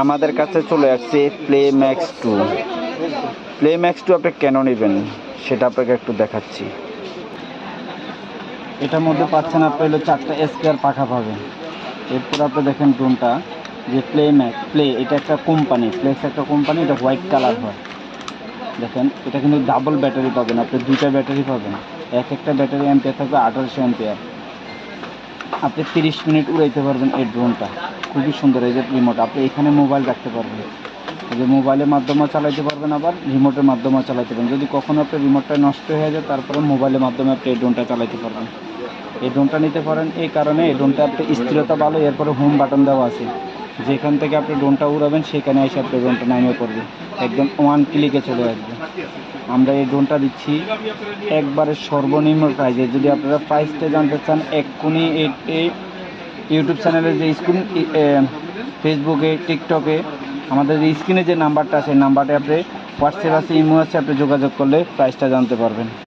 আমাদের কাছে চলে আসছে প্লে ম্যাক্স 2। প্লে ম্যাক্স 2 আপনি কেন নেবেন সেটা আপনাকে একটু দেখাচ্ছি। এটার মধ্যে পাচ্ছেন আপনি হলো 4টা স্কোয়ার পাখা পাবেন। এরপর আপনি দেখেন ড্রোনটা যে প্লে এটা একটা কোম্পানি, ফ্লেক্স একটা কোম্পানি, এটা হোয়াইট কালার হয়। দেখেন এটা কিন্তু ডাবল ব্যাটারি পাবেন, আপনি 2টা ব্যাটারি পাবেন। একটা ব্যাটারি অ্যাম্পিয়ার থাকবে 1800 অ্যাম্পিয়ার। আপনি 30 মিনিট উড়াইতে পারবেন এই ড্রোনটা। খুবই সুন্দর। এই যে রিমোট, আপনি এখানে মোবাইল রাখতে পারবেন, এই যে মোবাইলের মাধ্যমে চালাইতে পারবেন, আবার রিমোটের মাধ্যমে চালাইতে পারবেন। যদি কখনো আপনার রিমোটটা নষ্ট হয়ে যায় তারপরে মোবাইলের মাধ্যমে আপনি এই ড্রোনটা চালাইতে পারবেন। এই ড্রোনটা নিতে পারেন এই কারণে, এই ড্রোনটা আপনি স্থিরতা ভালো। এরপরে হোম বাটন দেওয়া আছে, যেখান থেকে আপনি ড্রোনটা উড়াবেন সেখানে এসে আপনি ড্রোনটা নামিয়ে পড়বে, একদম ওয়ান ক্লিকে চলে আসবে। আমরা এই ড্রোনটা দিচ্ছি একবারে সর্বনিম্ন প্রাইজে। যদি আপনারা প্রাইসটা জানতে চান এক্ষুনি এই ইউটিউব চ্যানেলে যে স্ক্রিন, ফেসবুকে, টিকটকে আমাদের যে স্ক্রিনে যে নাম্বারটা আছে, নাম্বারটা আপনি হোয়াটসঅ্যাপ আছে, ইমো আছে, আপনি যোগাযোগ করলে প্রাইসটা জানতে পারবেন।